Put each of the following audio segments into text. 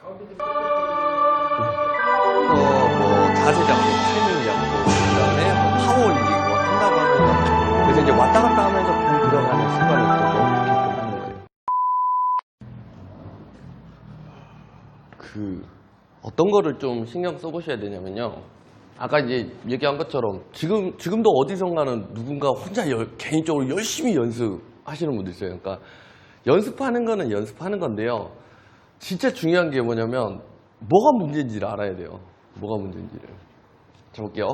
뭐 자세 잡고 타이밍 잡고 그다음에 뭐 파워 올리고 한다고 하면서 그래서 이제 왔다 갔다 하면서 공 들어가는 습관을 또 넣게끔 하는 거예요. 어떤 거를 좀 신경 써보셔야 되냐면요. 아까 이제 얘기한 것처럼 지금도 어디선가는 누군가 혼자 개인적으로 열심히 연습하시는 분들 있어요. 그러니까 연습하는 거는 연습하는 건데요. 진짜 중요한 게 뭐냐면 뭐가 문제인지를 알아야 돼요. 뭐가 문제인지를. 자, 볼게요.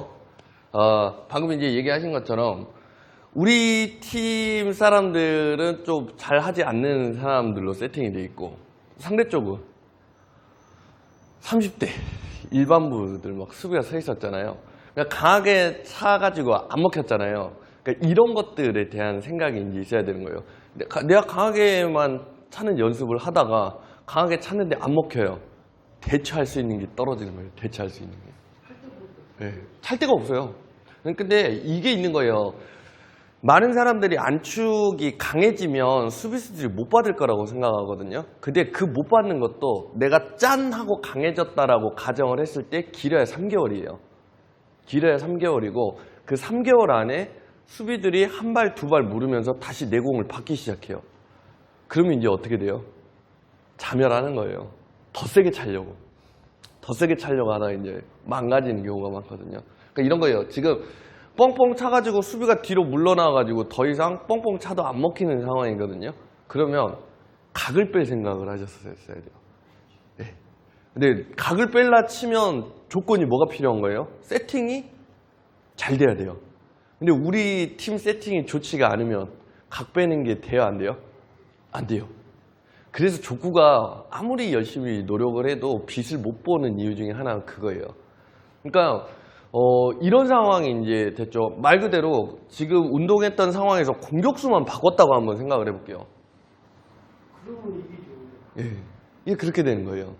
방금 이제 얘기하신 것처럼 우리 팀 사람들은 좀 잘하지 않는 사람들로 세팅이 돼 있고 상대쪽은 30대 일반부들 막 수비가 서 있었잖아요. 그러니까 강하게 차가지고 안 먹혔잖아요. 그러니까 이런 것들에 대한 생각이 이제 있어야 되는 거예요. 내가 강하게만 차는 연습을 하다가 강하게 찼는데 안 먹혀요. 대처할 수 있는 게 떨어지는 거예요. 대처할 수 있는 게. 네, 찰 데가 없어요. 근데 이게 있는 거예요. 많은 사람들이 안축이 강해지면 수비수들이 못 받을 거라고 생각하거든요. 근데 그 못 받는 것도 내가 짠 하고 강해졌다라고 가정을 했을 때 길어야 3개월이에요. 길어야 3개월이고 그 3개월 안에 수비들이 한 발, 두 발 무르면서 다시 내 공을 받기 시작해요. 그러면 이제 어떻게 돼요? 자멸하는 거예요. 더 세게 차려고. 더 세게 차려고 하다가 이제 망가지는 경우가 많거든요. 그러니까 이런 거예요. 지금 뻥뻥 차가지고 수비가 뒤로 물러나가지고 더 이상 뻥뻥 차도 안 먹히는 상황이거든요. 그러면 각을 뺄 생각을 하셨어야 돼요. 네. 근데 각을 뺄라 치면 조건이 뭐가 필요한 거예요? 세팅이 잘 돼야 돼요. 근데 우리 팀 세팅이 좋지가 않으면 각 빼는 게 돼요, 안 돼요? 안 돼요. 그래서 족구가 아무리 열심히 노력을 해도 빛을 못 보는 이유 중에 하나가 그거예요. 그러니까 이런 상황이 이제 됐죠. 말 그대로 지금 운동했던 상황에서 공격수만 바꿨다고 한번 생각을 해볼게요. 그러면 이기죠. 예, 이게 그렇게 되는 거예요.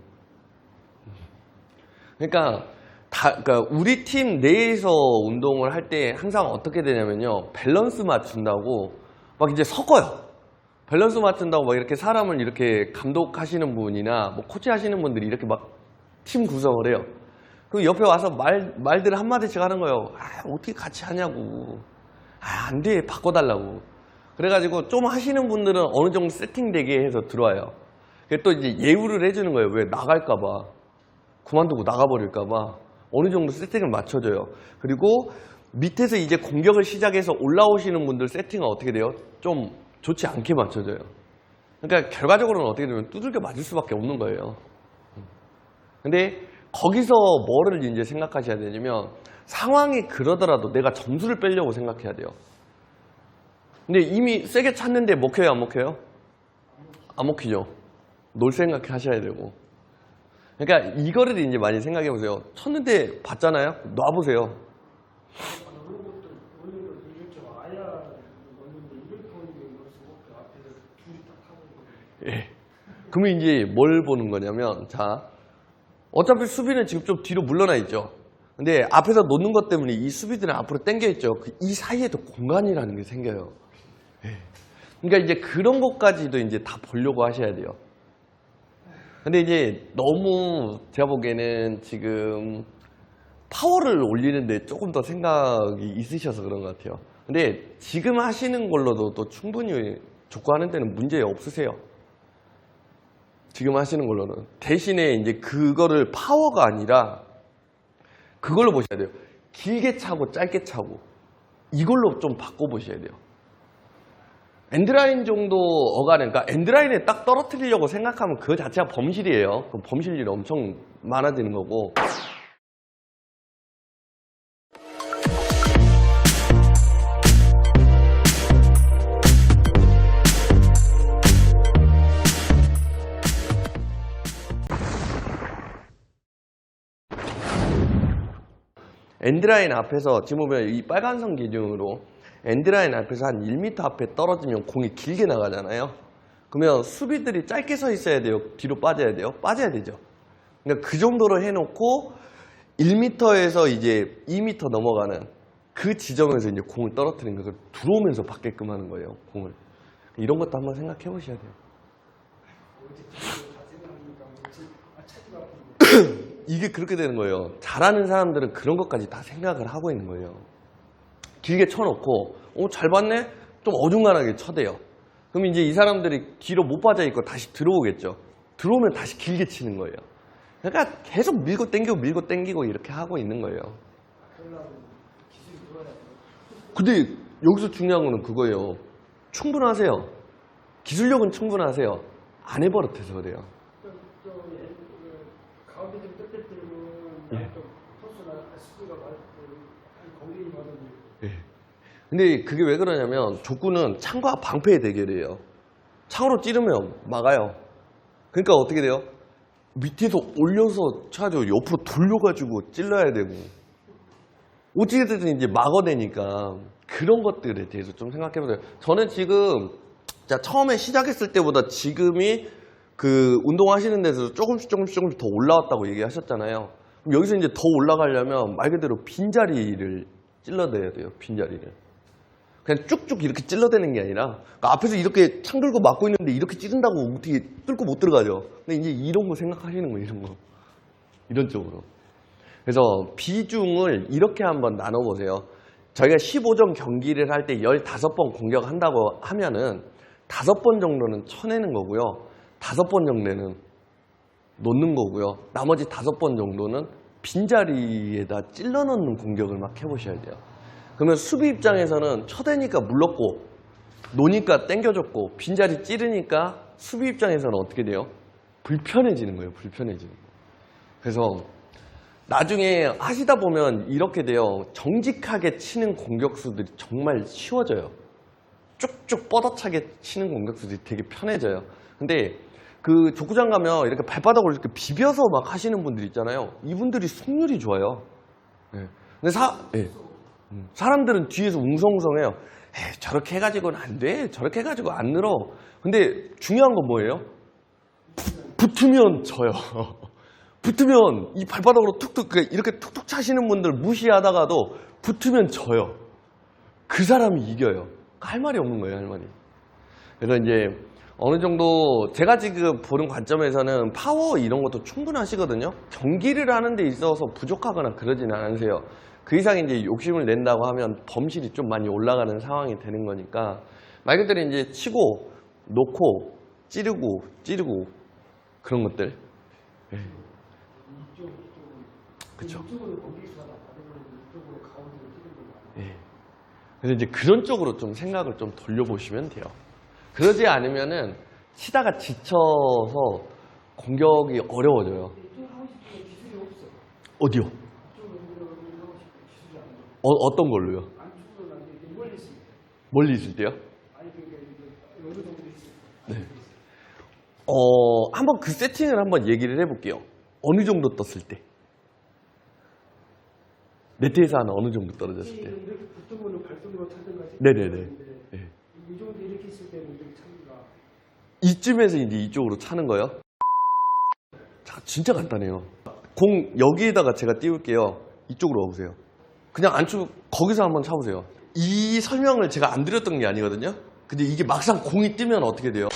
그러니까 우리 팀 내에서 운동을 할 때 항상 어떻게 되냐면요. 밸런스 맞춘다고 막 이제 섞어요. 밸런스 맞춘다고 막 이렇게 사람을 이렇게 감독하시는 분이나 뭐 코치 하시는 분들이 이렇게 막 팀 구성을 해요. 그 옆에 와서 말들을 한마디씩 하는 거예요. 어떻게 같이 하냐고. 안 돼. 바꿔달라고. 그래가지고 좀 하시는 분들은 어느 정도 세팅되게 해서 들어와요. 또 이제 예우를 해주는 거예요. 왜? 나갈까봐. 그만두고 나가버릴까봐. 어느 정도 세팅을 맞춰줘요. 그리고 밑에서 이제 공격을 시작해서 올라오시는 분들 세팅은 어떻게 돼요? 좀 좋지 않게 맞춰져요. 그러니까 결과적으로는 어떻게 되면 두들겨 맞을 수밖에 없는 거예요. 근데 거기서 뭐를 이제 생각하셔야 되냐면 상황이 그러더라도 내가 점수를 빼려고 생각해야 돼요. 근데 이미 세게 찼는데 먹혀요, 안 먹혀요? 안 먹히죠. 놀 생각 하셔야 되고. 그러니까 이거를 이제 많이 생각해 보세요. 쳤는데 봤잖아요? 놔보세요. 예. 그러면 이제 뭘 보는 거냐면, 자, 어차피 수비는 지금 좀 뒤로 물러나 있죠. 근데 앞에서 놓는 것 때문에 이 수비들은 앞으로 당겨 있죠. 이 사이에도 공간이라는 게 생겨요. 예. 그러니까 이제 그런 것까지도 이제 다 보려고 하셔야 돼요. 근데 이제 너무 제가 보기에는 지금 파워를 올리는데 조금 더 생각이 있으셔서 그런 것 같아요. 근데 지금 하시는 걸로도 또 충분히 족구하는 데는 문제 없으세요. 지금 하시는 걸로는. 대신에 이제 그거를 파워가 아니라 그걸로 보셔야 돼요. 길게 차고 짧게 차고 이걸로 좀 바꿔보셔야 돼요. 엔드라인 정도 어가는, 그러니까 엔드라인에 딱 떨어뜨리려고 생각하면 그거 자체가 범실이에요. 그럼 범실률이 엄청 많아지는 거고. 엔드라인 앞에서 지금 보면 이 빨간선 기준으로 엔드라인 앞에서 한 1m 앞에 떨어지면 공이 길게 나가잖아요. 그러면 수비들이 짧게 서 있어야 돼요? 뒤로 빠져야 돼요? 빠져야 되죠. 그러니까 그 정도로 해놓고 1m에서 이제 2m 넘어가는 그 지점에서 이제 공을 떨어뜨리는 거예요. 들어오면서 받게끔 하는 거예요, 공을. 이런 것도 한번 생각해 보셔야 돼요. 차지가 아프고. 이게 그렇게 되는 거예요. 잘하는 사람들은 그런 것까지 다 생각을 하고 있는 거예요. 길게 쳐놓고 잘 봤네? 좀 어중간하게 쳐대요. 그럼 이제 이 사람들이 뒤로 못 빠져 있고 다시 들어오겠죠. 들어오면 다시 길게 치는 거예요. 그러니까 계속 밀고 당기고 이렇게 하고 있는 거예요. 그러려면 기술이 좋아야 돼. 근데 여기서 중요한 거는 그거예요. 충분하세요. 기술력은 충분하세요. 안 해버릇해서 그래요. 가운데 좀 뜰 때는 예. 좀 토스나 스피드가 많고 공격이 많은데. 예. 근데 그게 왜 그러냐면 족구는 창과 방패의 대결이에요. 창으로 찌르면 막아요. 그러니까 어떻게 돼요? 밑에서 올려서 쳐야죠. 옆으로 돌려가지고 찔러야 되고. 어찌됐든 이제 막아내니까 그런 것들에 대해서 좀 생각해보세요. 저는 지금 자, 처음에 시작했을 때보다 지금이 그 운동하시는 데서 조금씩 더 올라왔다고 얘기하셨잖아요. 그럼 여기서 이제 더 올라가려면 말 그대로 빈자리를 찔러대야 돼요. 빈자리를. 그냥 쭉쭉 이렇게 찔러대는 게 아니라 그러니까 앞에서 이렇게 창 들고 막고 있는데 이렇게 찌른다고 어떻게 뚫고 못 들어가죠. 근데 이제 이런 거 생각하시는 거예요. 이런 거. 이런 쪽으로. 그래서 비중을 이렇게 한번 나눠보세요. 저희가 15점 경기를 할 때 15번 공격한다고 하면은 5번 정도는 쳐내는 거고요. 5번 정도는 놓는 거고요. 나머지 5번 정도는 빈자리에다 찔러 넣는 공격을 막 해보셔야 돼요. 그러면 수비 입장에서는 쳐대니까 물렀고 노니까 땡겨줬고 빈자리 찌르니까 수비 입장에서는 어떻게 돼요? 불편해지는 거예요. 불편해지는 거예요. 그래서 나중에 하시다 보면 이렇게 돼요. 정직하게 치는 공격수들이 정말 쉬워져요. 쭉쭉 뻗어차게 치는 공격수들이 되게 편해져요. 근데 그 족구장 가면 이렇게 발바닥으로 이렇게 비벼서 막 하시는 분들 있잖아요. 이분들이 승률이 좋아요. 예. 근데 예. 사람들은 뒤에서 웅성웅성해요. 에이, 저렇게 해가지고는 안 돼. 저렇게 해가지고 안 늘어. 근데 중요한 건 뭐예요? 붙으면 져요. 붙으면 이 발바닥으로 툭툭 이렇게 툭툭 차시는 분들 무시하다가도 붙으면 져요. 그 사람이 이겨요. 할 말이 없는 거예요. 할 말이. 그래서 이제 어느 정도 제가 지금 보는 관점에서는 파워 이런 것도 충분하시거든요. 경기를 하는 데 있어서 부족하거나 그러지는 않으세요. 그 이상 이제 욕심을 낸다고 하면 범실이 좀 많이 올라가는 상황이 되는 거니까 말 그대로 이제 치고 놓고 찌르고 그런 것들. 그쵸. 이쪽으로 공격수가 나가는 이쪽으로 가운데로 찌르는 거. 예. 그래서 이제 그런 쪽으로 좀 생각을 좀 돌려보시면 돼요. 그러지 않으면은 치다가 지쳐서 공격이 어려워져요. 이쪽 하고 싶은 기술이 없어. 어디요? 이쪽으로 하고 싶은 기술이 안 돼. 어떤 걸로요? 안쪽으로 안 돼. 멀리 있어. 멀리 있을 때요? 아니 그러니까 이게 어느 정도 있어. 네. 한번 그 세팅을 한번 얘기를 해볼게요. 어느 정도 떴을 때? 네트에서 한 어느 정도 떨어졌을 때? 이렇게 붙으면 발등으로 차든가. 네네네. 네. 이 정도 이렇게 있을 때는 이렇게 차기가. 이쯤에서 이제 이쪽으로 차는 거요? 자, 진짜 간단해요. 공 여기에다가 제가 띄울게요. 이쪽으로 와보세요. 그냥 안쪽 거기서 한번 차보세요. 이 설명을 제가 안 드렸던 게 아니거든요. 근데 이게 막상 공이 뜨면 어떻게 돼요?